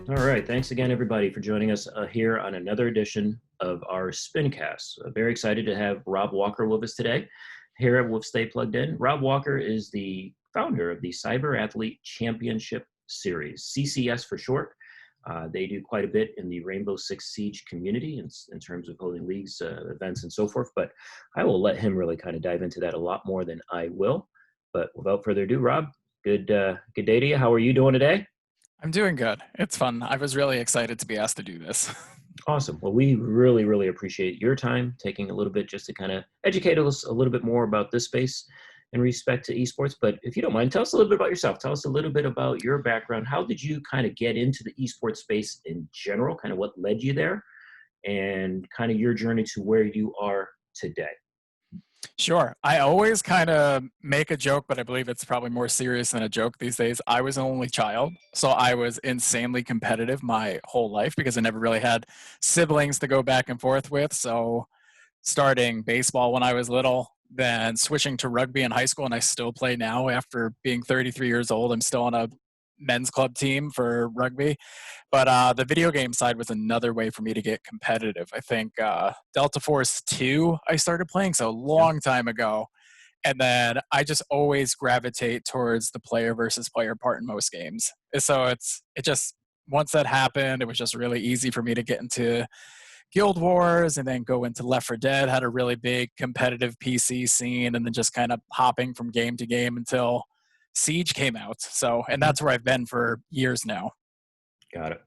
All right. Thanks again, everybody, for joining us here on another edition of our Spincast. Very excited to have Rob Walker with us today here at Wolf Stay Plugged In. Rob Walker is the founder of the CYBERATHLETE Championship Series, CCS for short. They do quite a bit in the Rainbow Six Siege community in terms of holding leagues, events, and so forth. But I will let him really kind of dive into that a lot more than I will. But without further ado, Rob, good day to you. How are you doing today? I'm doing good. It's fun. I was really excited to be asked to do this. Awesome. Well, we really, really appreciate your time taking a little bit just to kind of educate us a little bit more about this space in respect to esports. But if you don't mind, tell us a little bit about yourself. Tell us a little bit about your background. How did you kind of get into the esports space in general? Kind of what led you there and kind of your journey to where you are today. Sure. I always kind of make a joke, but I believe it's probably more serious than a joke these days. I was an only child, so I was insanely competitive my whole life because I never really had siblings to go back and forth with. So starting baseball when I was little, then switching to rugby in high school, and I still play now after being 33 years old. I'm still on a men's club team for rugby. But the video game side was another way for me to get competitive. I think Delta Force 2 I started playing, so a long time ago. And then I just always gravitate towards the player versus player part in most games. So it just, once that happened, it was just really easy for me to get into Guild Wars and then go into Left 4 Dead, had a really big competitive PC scene, and then just kind of hopping from game to game until Siege came out. So, and that's where I've been for years now. Got it.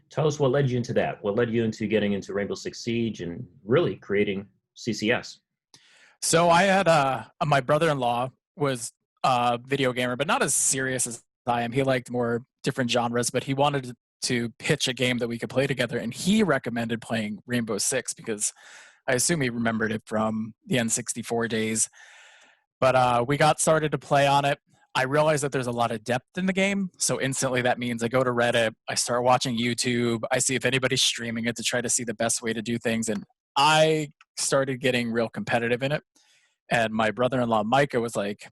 Tell us what led you into that. What led you into getting into Rainbow Six Siege and really creating CCS? So I had my brother-in-law was a video gamer, but not as serious as I am. He liked more different genres, but he wanted to pitch a game that we could play together, and he recommended playing Rainbow Six because I assume he remembered it from the N64 days. But we got started to play on it. I realized that there's a lot of depth in the game. So instantly that means I go to Reddit, I start watching YouTube, I see if anybody's streaming it to try to see the best way to do things. And I started getting real competitive in it. And my brother-in-law, Micah, was like,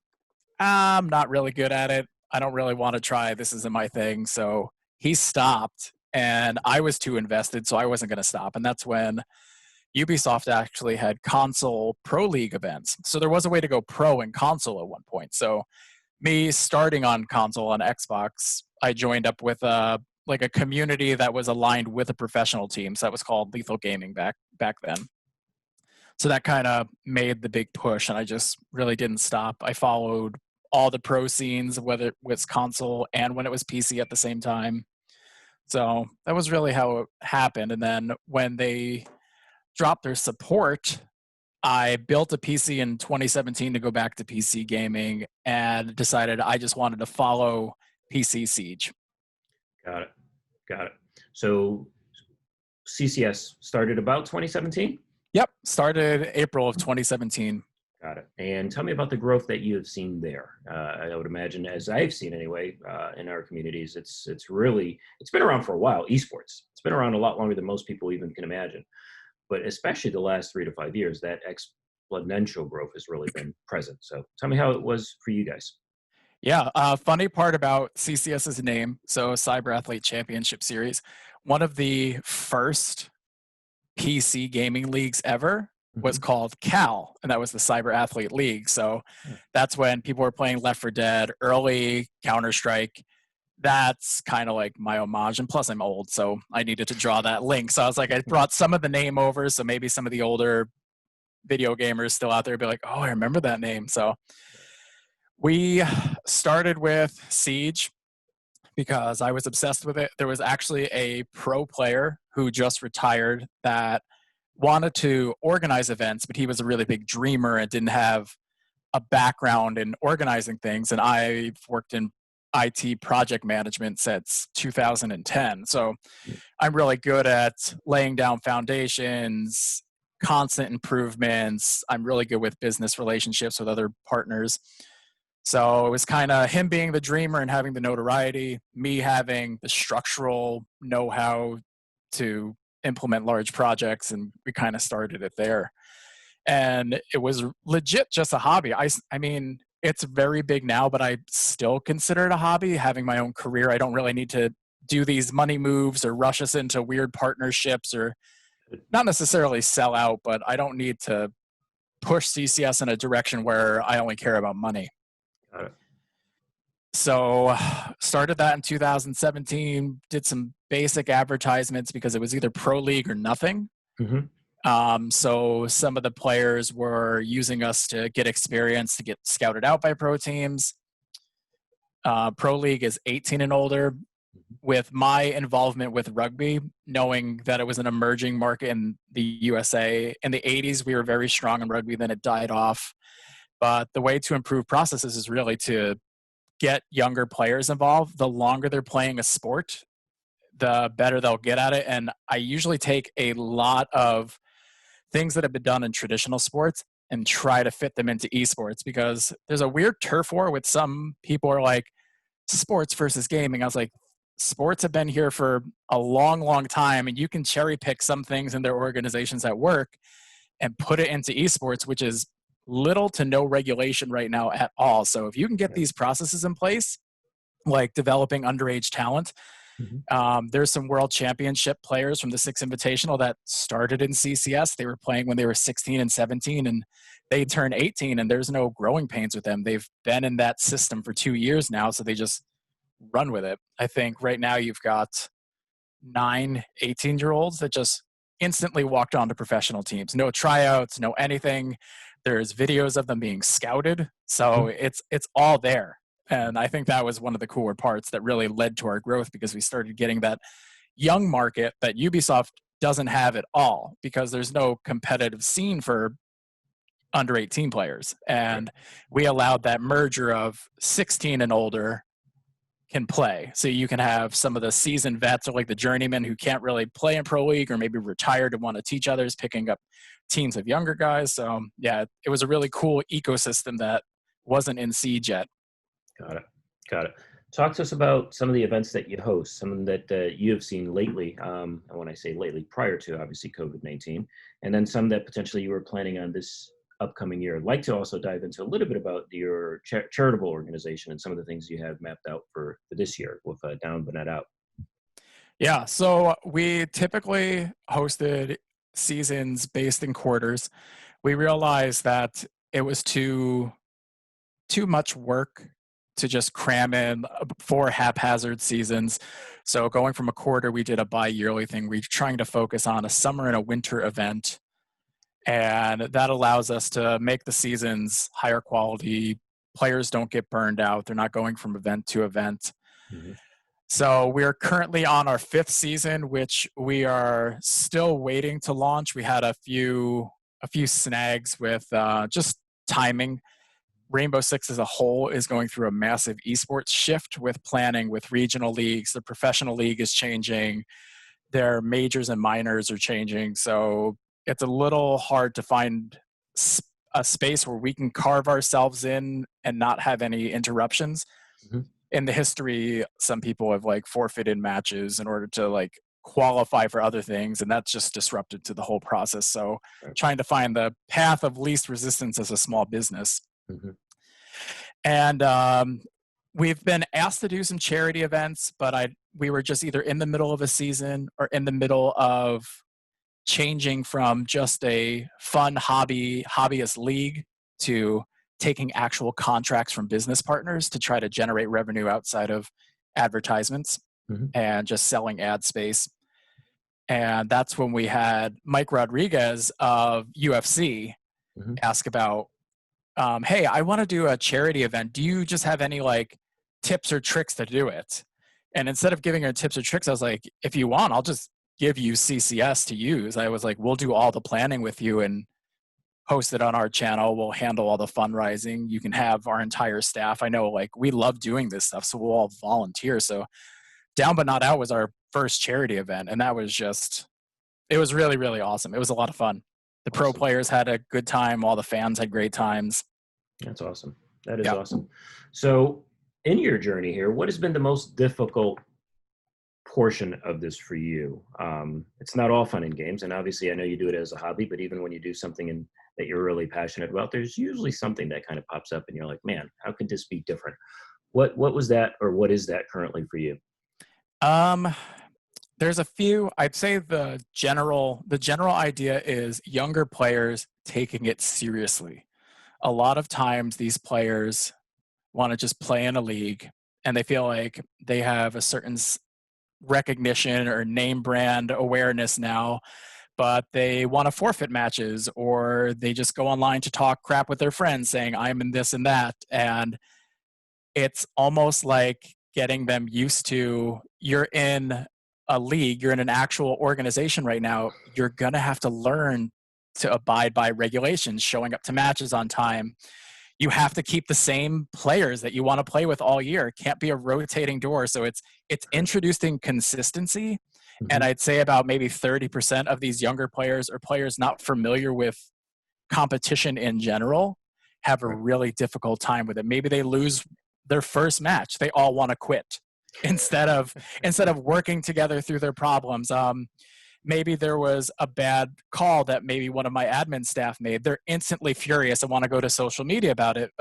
I'm not really good at it. I don't really want to try. This isn't my thing. So he stopped and I was too invested. So I wasn't going to stop. And that's when Ubisoft actually had console pro league events. So there was a way to go pro and console at one point. So me starting on console on Xbox, I joined up with a community that was aligned with a professional team. So that was called Lethal Gaming back then. So that kind of made the big push, and I just really didn't stop. I followed all the pro scenes, whether it was console and when it was PC at the same time. So that was really how it happened. And then when they dropped their support, I built a PC in 2017 to go back to PC gaming and decided I just wanted to follow PC Siege. Got it. Got it. So CCS started about 2017? Yep, started April of 2017. Got it. And tell me about the growth that you have seen there. I would imagine, as I've seen anyway, in our communities, it's been around for a while. Esports, it's been around a lot longer than most people even can imagine. But especially the last 3 to 5 years, that exponential growth has really been present. So tell me how it was for you guys. Yeah, funny part about CCS's name, so CyberAthlete Championship Series, one of the first PC gaming leagues ever was called CAL, and that was the Cyber Athlete League. So that's when people were playing Left 4 Dead, early Counter-Strike. That's kind of like my homage, and plus I'm old, so I needed to draw that link. So I was like, I brought some of the name over, so maybe some of the older video gamers still out there would be like, oh, I remember that name. So we started with Siege because I was obsessed with it. There was actually a pro player who just retired that wanted to organize events, but he was a really big dreamer and didn't have a background in organizing things. And I've worked in IT project management since 2010. So I'm really good at laying down foundations, constant improvements. I'm really good with business relationships with other partners. So it was kind of him being the dreamer and having the notoriety, me having the structural know-how to implement large projects, and we kind of started it there. And it was legit just a hobby. I mean, it's very big now, but I still consider it a hobby. Having my own career, I don't really need to do these money moves or rush us into weird partnerships, or not necessarily sell out, but I don't need to push CCS in a direction where I only care about money. Got it. So started that in 2017, did some basic advertisements because it was either Pro League or nothing. Mm-hmm. So some of the players were using us to get experience, to get scouted out by pro teams. Pro League is 18 and older. With my involvement with rugby, knowing that it was an emerging market in the USA, in the 80s, we were very strong in rugby, then it died off. But the way to improve processes is really to get younger players involved. The longer they're playing a sport, the better they'll get at it. And I usually take a lot of things that have been done in traditional sports and try to fit them into esports, because there's a weird turf war with some people are like, sports versus gaming. I was like, sports have been here for a long, long time, and you can cherry pick some things in their organizations at work and put it into esports, which is little to no regulation right now at all. So if you can get these processes in place, like developing underage talent, there's some world championship players from the Six Invitational that started in CCS. They were playing when they were 16 and 17, and they turned 18, and there's no growing pains with them. They've been in that system for 2 years now, so they just run with it. I think right now you've got 9 18-year-olds that just instantly walked onto professional teams. No tryouts, no anything. There's videos of them being scouted. So it's all there. And I think that was one of the cooler parts that really led to our growth, because we started getting that young market that Ubisoft doesn't have at all, because there's no competitive scene for under 18 players. And we allowed that merger of 16 and older can play. So you can have some of the seasoned vets, or like the journeymen who can't really play in Pro League or maybe retired and want to teach others, picking up teams of younger guys. So yeah, it was a really cool ecosystem that wasn't in siege yet. Got it. Got it. Talk to us about some of the events that you host, some that you have seen lately. And when I say lately, prior to obviously COVID-19, and then some that potentially you were planning on this upcoming year. I'd like to also dive into a little bit about your charitable organization and some of the things you have mapped out for this year with Down But Not Out. Yeah, so we typically hosted seasons based in quarters. We realized that it was too much work to just cram in 4 haphazard seasons. So going from a quarter, we did a bi-yearly thing. We're trying to focus on a summer and a winter event. And that allows us to make the seasons higher quality. Players don't get burned out. They're not going from event to event. So we're currently on our 5th season, which we are still waiting to launch. We had a few snags with just timing. Rainbow Six as a whole is going through a massive esports shift with planning, with regional leagues. The professional league is changing. Their majors and minors are changing. So it's a little hard to find a space where we can carve ourselves in and not have any interruptions. In the history, some people have like forfeited matches in order to like qualify for other things, and that's just disrupted to the whole process. So trying to find the path of least resistance as a small business. And we've been asked to do some charity events, but we were just either in the middle of a season or in the middle of changing from just a fun hobbyist league to taking actual contracts from business partners to try to generate revenue outside of advertisements and just selling ad space. And that's when we had Mike Rodriguez of UFC ask about, hey, I want to do a charity event. Do you just have any like tips or tricks to do it? And instead of giving her tips or tricks, I was like, if you want, I'll just give you CCS to use. I was like, we'll do all the planning with you and host it on our channel. We'll handle all the fundraising. You can have our entire staff. I know like we love doing this stuff, so we'll all volunteer. So Down But Not Out was our first charity event, and that was just, it was really, really awesome. It was a lot of fun. The pro players had a good time. All the fans had great times. That's awesome. That is awesome. So in your journey here, what has been the most difficult portion of this for you? It's not all fun and games, and obviously I know you do it as a hobby, but even when you do something that you're really passionate about, there's usually something that kind of pops up and you're like, man, how could this be different? What was that, or what is that currently for you? Um, there's a few. I'd say the general idea is younger players taking it seriously. A lot of times these players want to just play in a league and they feel like they have a certain recognition or name brand awareness now, but they want to forfeit matches, or they just go online to talk crap with their friends saying I'm in this and that. And it's almost like getting them used to, you're in a league, you're in an actual organization right now, you're going to have to learn to abide by regulations, showing up to matches on time. You have to keep the same players that you want to play with all year. It can't be a rotating door. So it's introducing consistency. And Hmm. I'd say about maybe 30% of these younger players or players not familiar with competition in general have a Right. really difficult time with it. Maybe they lose their first match, they all want to quit instead of working together through their problems. Maybe there was a bad call that maybe one of my admin staff made. They're instantly furious and want to go to social media about it.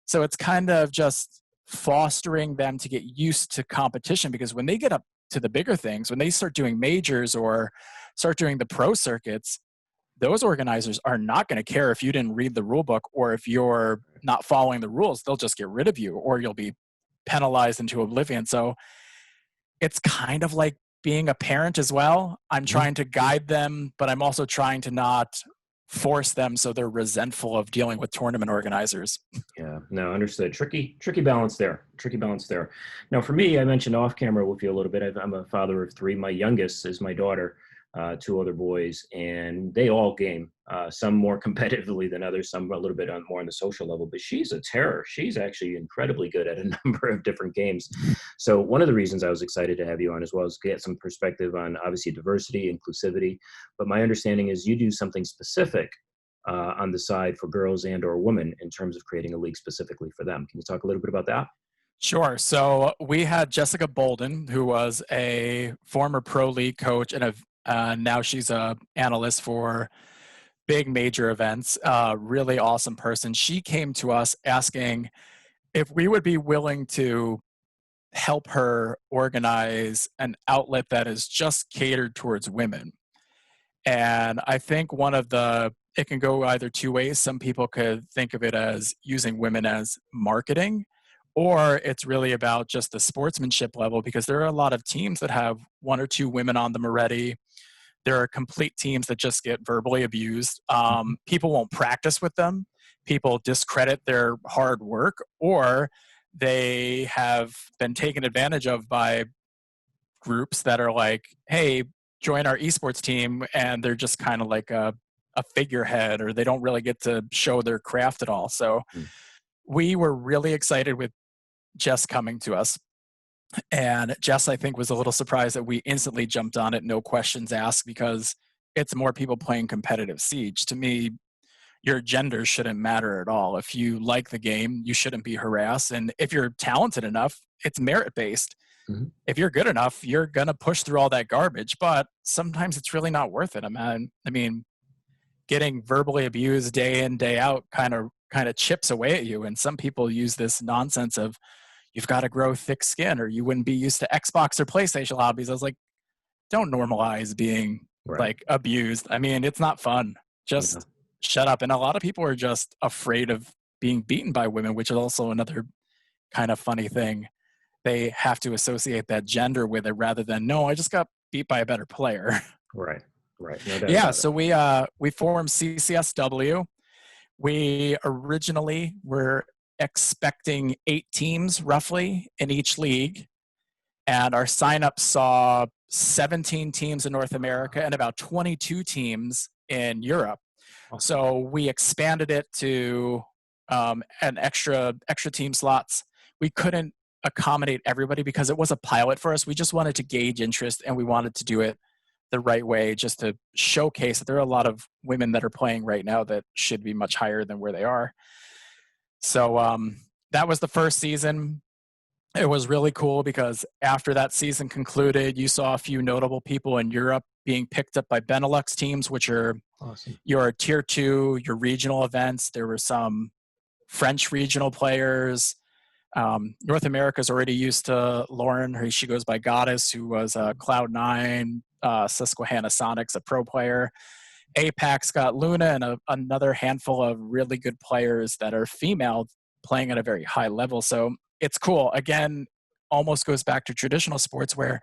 So it's kind of just fostering them to get used to competition, because when they get up to the bigger things, when they start doing majors or start doing the pro circuits, those organizers are not going to care if you didn't read the rule book or if you're not following the rules. They'll just get rid of you, or you'll be penalized into oblivion. So it's kind of like being a parent as well. I'm Hmm. trying to guide them, but I'm also trying to not force them so they're resentful of dealing with tournament organizers. Yeah, no, understood. Tricky balance there. Tricky balance there. Now, for me, I mentioned off camera with you a little bit. I'm a father of three. My youngest is my daughter, two other boys, and they all game. Some more competitively than others. Some a little bit more on the social level. But she's a terror. She's actually incredibly good at a number of different games. So one of the reasons I was excited to have you on as well is get some perspective on obviously diversity, inclusivity. But my understanding is you do something specific on the side for girls and or women in terms of creating a league specifically for them. Can you talk a little bit about that? Sure. So we had Jessica Bolden, who was a former pro league coach, and now she's a analyst for big major events. Really awesome person. She came to us asking if we would be willing to help her organize an outlet that is just catered towards women. And I think it can go either two ways. Some people could think of it as using women as marketing, or it's really about just the sportsmanship level, because there are a lot of teams that have one or two women on them already. There are complete teams that just get verbally abused. Mhm. People won't practice with them. People discredit their hard work, or they have been taken advantage of by groups that are like, hey, join our esports team. And they're just kind of like a figurehead, or they don't really get to show their craft at all. So Mm. we were really excited with Jess coming to us. And Jess, I think, was a little surprised that we instantly jumped on it, no questions asked, because it's more people playing competitive Siege. To me, your gender shouldn't matter at all. If you like the game, you shouldn't be harassed. And if you're talented enough, it's merit based. Mhm. If you're good enough, you're going to push through all that garbage. But sometimes it's really not worth it. I mean, getting verbally abused day in, day out kind of chips away at you. And some people use this nonsense of you've got to grow thick skin or you wouldn't be used to Xbox or PlayStation lobbies. I was like, don't normalize being Right. like abused. I mean, it's not fun. Yeah. Just shut up. And a lot of people are just afraid of being beaten by women, which is also another kind of funny thing. They have to associate that gender with it rather than, no, I just got beat by a better player. Right. Right. No doubt Yeah, about it. so we formed CCSW. We originally were expecting 8 teams roughly in each league, and our signups saw 17 teams in North America and about 22 teams in Europe. Awesome. So we expanded it to an extra team slots. We couldn't accommodate everybody because it was a pilot for us. We just wanted to gauge interest, and we wanted to do it the right way, just to showcase that there are a lot of women that are playing right now that should be much higher than where they are. So that was the first season. It was really cool because after that season concluded, you saw a few notable people in Europe being picked up by Benelux teams, which are Awesome. your tier two, your regional events. There were some French regional players. North America's already used to Lauren. She goes by Goddess, who was Cloud9, Susquehanna Sonics, a pro player. APAC's got Luna and another handful of really good players that are female playing at a very high level. So it's cool. Again, almost goes back to traditional sports where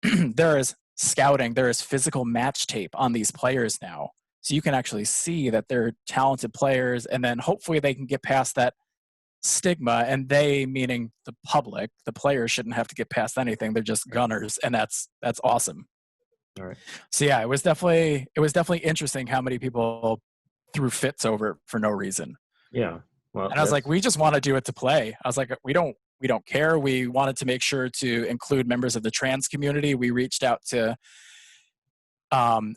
there is scouting, there is physical match tape on these players now. So you can actually see that they're talented players, and then hopefully they can get past that stigma, and they meaning the public. The players shouldn't have to get past anything. They're just gunners, and that's awesome. All right. So yeah, it was definitely interesting how many people threw fits over it for no reason. Yeah. Well, and I was like, we just want to do it to play. I was like, we don't care. We wanted to make sure to include members of the trans community. We reached out to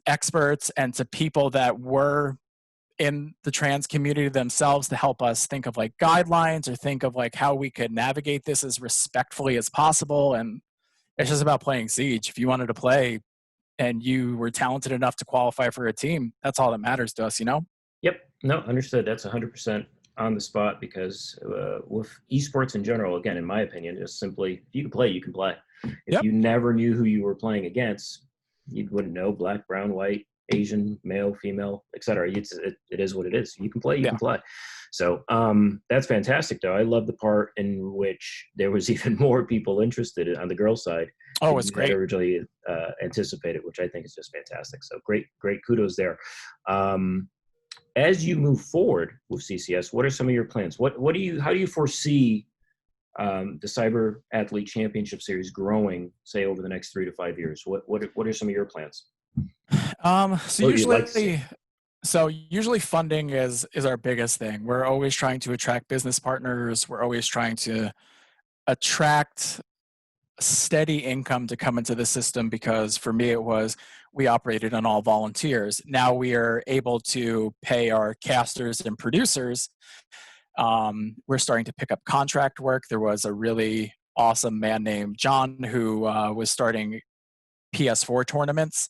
experts and to people that were in the trans community themselves to help us think of like guidelines or think of like how we could navigate this as respectfully as possible. And it's just about playing Siege. If you wanted to play and you were talented enough to qualify for a team, that's all that matters to us, you know? Yep. No, understood. That's 100% on the spot, because with esports in general, again, in my opinion, just simply, if you can play, you can play. If you never knew who you were playing against, you wouldn't know black, brown, white, Asian, male, female, etc. It is what it is. You can play, you can play. So that's fantastic, though. I love the part in which there was even more people interested on the girls' side. Oh, it's great. Originally anticipated, which I think is just fantastic. So great kudos there. As you move forward with CCS, what are some of your plans? How do you foresee the Cyber Athlete Championship Series growing, say, over the next 3 to 5 years? What are some of your plans? Usually funding is our biggest thing. We're always trying to attract business partners. We're always trying to attract steady income to come into the system, because for me we operated on all volunteers. Now we are able to pay our casters and producers. We're starting to pick up contract work. There was a really awesome man named John who was starting PS4 tournaments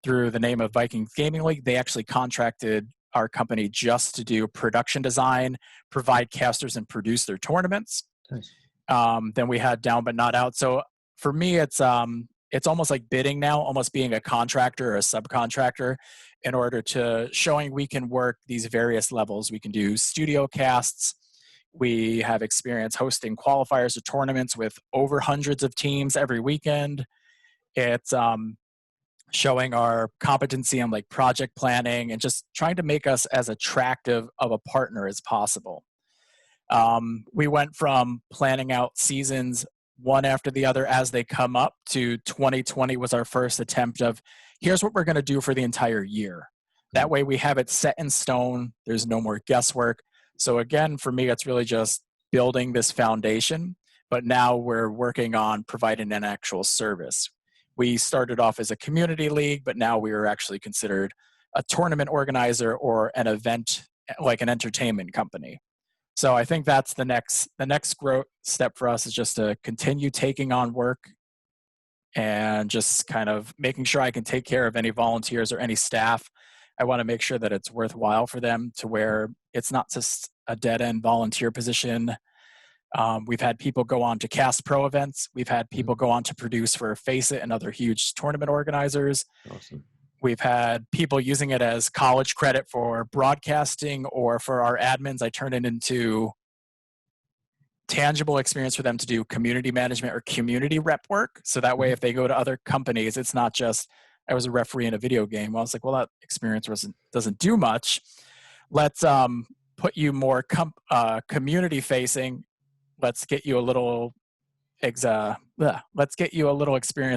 through the name of Vikings Gaming League. They actually contracted our company just to do production design, provide casters, and produce their tournaments. Nice. Then we had Down But Not Out. So for me, it's almost like bidding now, almost being a contractor or a subcontractor, in order to showing we can work these various levels. We can do studio casts. We have experience hosting qualifiers or tournaments with over hundreds of teams every weekend. It's showing our competency on like project planning and just trying to make us as attractive of a partner as possible. We went from planning out seasons one after the other as they come up to 2020 was our first attempt of here's what we're going to do for the entire year. That way we have it set in stone. There's no more guesswork. So again, for me, it's really just building this foundation, but now we're working on providing an actual service. We started off as a community league, but now we are actually considered a tournament organizer or an event, like an entertainment company. So I think that's the next growth step for us, is just to continue taking on work and just kind of making sure I can take care of any volunteers or any staff. I want to make sure that it's worthwhile for them, to where it's not just a dead-end volunteer position. We've had people go on to cast pro events. We've had people go on to produce for Face It and other huge tournament organizers. Awesome. We've had people using it as college credit for broadcasting, or for our admins, I turn it into tangible experience for them to do community management or community rep work. So that way, if they go to other companies, it's not just, I was a referee in a video game. Well, I was like, well, that experience doesn't do much. Let's put you more community facing. Let's get you a little experience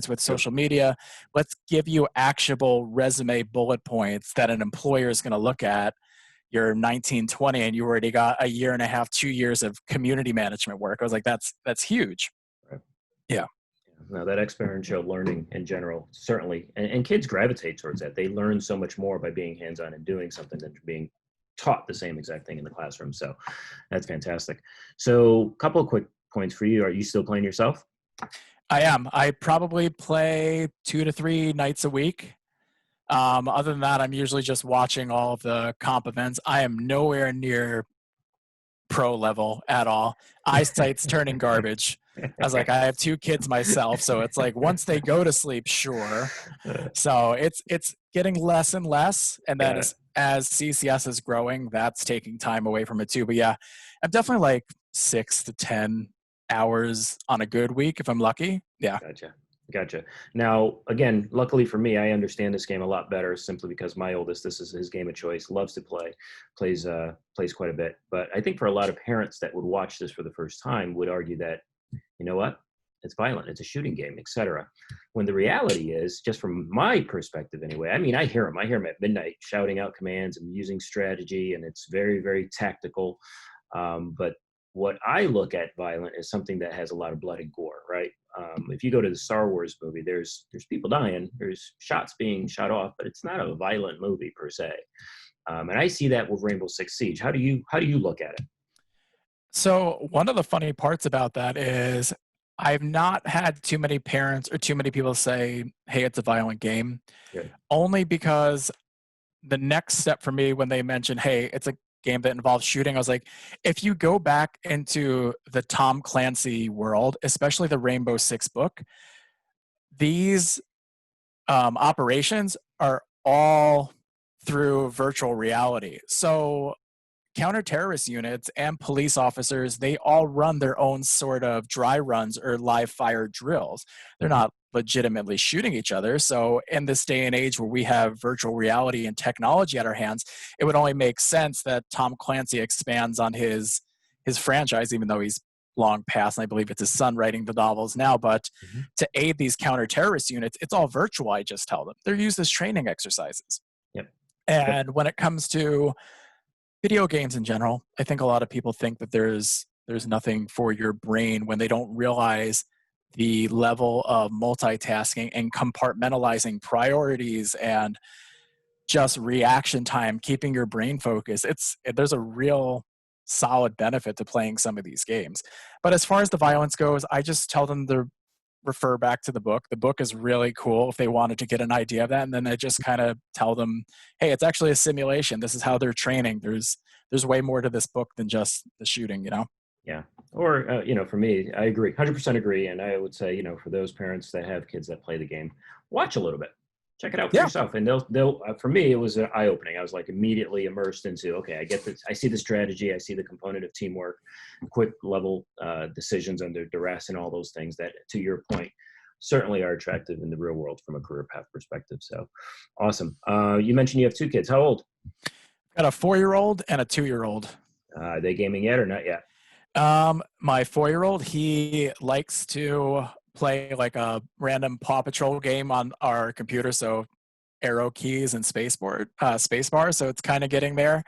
with social media. Let's give you actionable resume bullet points that an employer is going to look at. You're 19, 20, and you already got 1.5 years, 2 years of community management work. I was like, that's huge. Right. Yeah. No, that experiential learning in general, certainly. And kids gravitate towards that. They learn so much more by being hands-on and doing something than being taught the same exact thing in the classroom. So that's fantastic. So a couple of quick points for you. Are you still playing yourself? I am. I probably play 2 to 3 nights a week. Other than that, I'm usually just watching all of the comp events. I am nowhere near pro level at all. Eyesight's turning garbage. I was like, I have 2 kids myself, so it's like once they go to sleep, sure. So it's getting less and less, and then as CCS is growing, that's taking time away from it too. But yeah, I'm definitely like 6 to 10 hours on a good week if I'm lucky. Yeah. Gotcha. Now, again, luckily for me, I understand this game a lot better simply because my oldest, this is his game of choice, loves to play, plays quite a bit. But I think for a lot of parents that would watch this for the first time would argue that, you know what, it's violent, it's a shooting game, etc. When the reality is, just from my perspective anyway, I mean, I hear him at midnight shouting out commands and using strategy, and it's very, very tactical. But what I look at violent is something that has a lot of blood and gore, right? If you go to the Star Wars movie, there's people dying, there's shots being shot off, but it's not a violent movie per se. And I see that with Rainbow Six Siege. How do you look at it? So one of the funny parts about that is I've not had too many parents or too many people say, "Hey, it's a violent game," Good. only because the next step for me when they mention, "Hey, it's a game that involves shooting," I was like, if you go back into the Tom Clancy world, especially the Rainbow Six book, these operations are all through virtual reality. So counter-terrorist units and police officers, they all run their own sort of dry runs or live fire drills. They're not legitimately shooting each other. So in this day and age where we have virtual reality and technology at our hands, it would only make sense that Tom Clancy expands on his franchise, even though he's long past, and I believe it's his son writing the novels now. But to aid these counter-terrorist units, it's all virtual, I just tell them. They're used as training exercises. Yep. And when it comes to video games in general, I think a lot of people think that there's nothing for your brain when they don't realize the level of multitasking and compartmentalizing priorities and just reaction time, keeping your brain focused. There's a real solid benefit to playing some of these games. But as far as the violence goes, I just tell them to refer back to the book. The book is really cool if they wanted to get an idea of that. And then I just kind of tell them, hey, it's actually a simulation. This is how they're training. There's way more to this book than just the shooting, you know? Yeah. Or, for me, I agree, 100% agree. And I would say, for those parents that have kids that play the game, watch a little bit. Check it out for yourself. And they'll for me, it was eye-opening. I was like immediately immersed into, okay, I get this. I see the strategy. I see the component of teamwork, quick level decisions under duress and all those things that, to your point, certainly are attractive in the real world from a career path perspective. So awesome. You mentioned you have 2 kids. How old? Got a 4-year-old and a 2-year-old. Are they gaming yet or not yet? My 4-year-old, he likes to play like a random Paw Patrol game on our computer, so arrow keys and spacebar, so it's kind of getting there.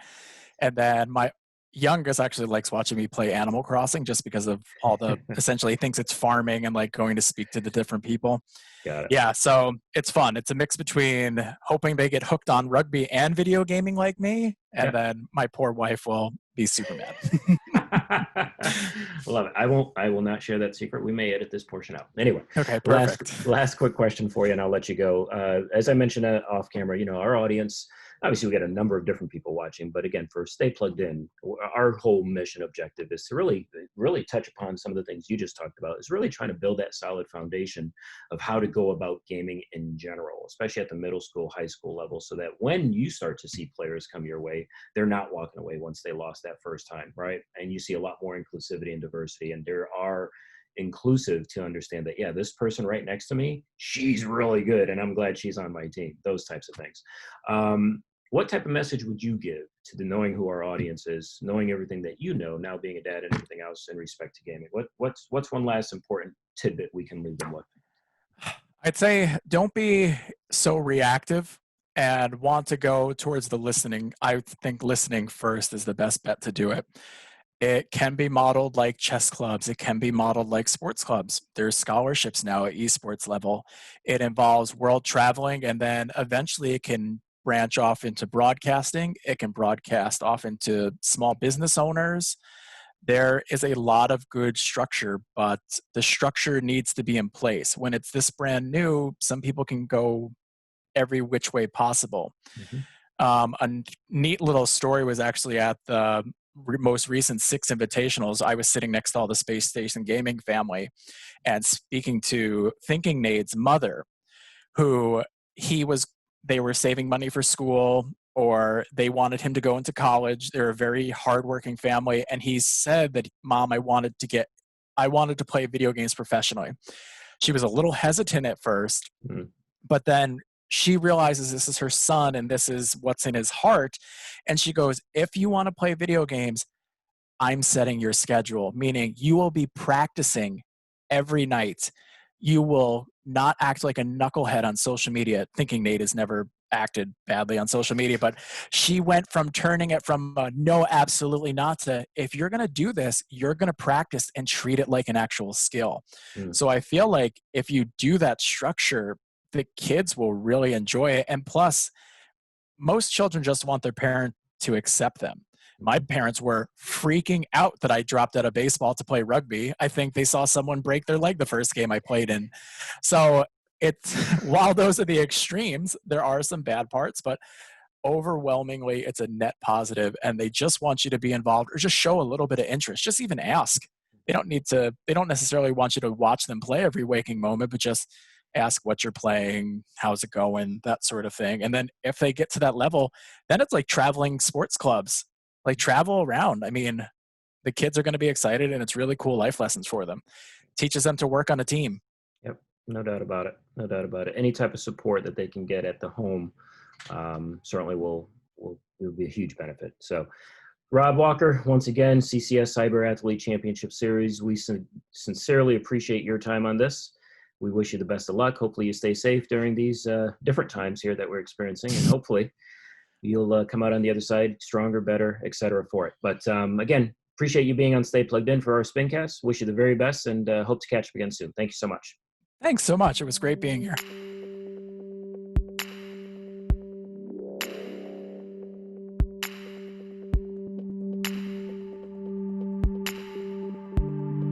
And then my youngest actually likes watching me play Animal Crossing just because of all the essentially he thinks it's farming and like going to speak to the different people. Got it. Yeah, so it's fun. It's a mix between hoping they get hooked on rugby and video gaming like me, and then my poor wife will be super mad. Love it. I will not share that secret. We may edit this portion out. Anyway. Okay, perfect. Last quick question for you, and I'll let you go. As I mentioned off camera, our audience, obviously we got a number of different people watching, but again, for Stay Plugged In, our whole mission objective is to really, really touch upon some of the things you just talked about, is really trying to build that solid foundation of how to go about gaming in general, especially at the middle school, high school level, so that when you start to see players come your way, they're not walking away once they lost that first time, right? And you see a lot more inclusivity and diversity, and there are inclusive to understand that, yeah, this person right next to me, she's really good, and I'm glad she's on my team, those types of things. What type of message would you give to the knowing who our audience is, knowing everything that you know, now being a dad and everything else in respect to gaming? What's one last important tidbit we can leave them with? I'd say don't be so reactive and want to go towards the listening. I think listening first is the best bet to do it. It can be modeled like chess clubs. It can be modeled like sports clubs. There's scholarships now at esports level. It involves world traveling, and then eventually it can branch off into broadcasting. It can broadcast off into small business owners. There is a lot of good structure, but the structure needs to be in place. When it's this brand new, some people can go every which way possible. A neat little story was actually at the most recent 6 invitationals, I was sitting next to all the Space Station Gaming family and speaking to Thinking Nade's mother, who he was they were saving money for school, or they wanted him to go into college. They're a very hardworking family, and he said that, "Mom, I wanted to play video games professionally." She was a little hesitant at first, Mm. but then she realizes this is her son and this is what's in his heart, and she goes, "If you want to play video games, I'm setting your schedule," meaning you will be practicing every night. You will not act like a knucklehead on social media. Thinking Nate has never acted badly on social media, but she went from turning it from no, absolutely not, to, if you're going to do this, you're going to practice and treat it like an actual skill. Mm. So I feel like if you do that structure, the kids will really enjoy it. And plus, most children just want their parent to accept them. My parents were freaking out that I dropped out of baseball to play rugby. I think they saw someone break their leg the first game I played in. So it's while those are the extremes, there are some bad parts, but overwhelmingly it's a net positive, and they just want you to be involved or just show a little bit of interest. Just even ask. They don't necessarily want you to watch them play every waking moment, but just ask what you're playing, how's it going, that sort of thing. And then if they get to that level, then it's like traveling sports clubs, like travel around. I mean, the kids are going to be excited, and it's really cool life lessons for them. Teaches them to work on a team. Yep, no doubt about it. No doubt about it. Any type of support that they can get at the home certainly will be a huge benefit. So, Rob Walker, once again, CCS Cyber Athlete Championship Series. We sincerely appreciate your time on this. We wish you the best of luck. Hopefully you stay safe during these different times here that we're experiencing, and hopefully you'll come out on the other side stronger, better, et cetera, for it. But again, appreciate you being on Stay Plugged In for our Spincast. Wish you the very best, and hope to catch up again soon. Thank you so much. Thanks so much. It was great being here.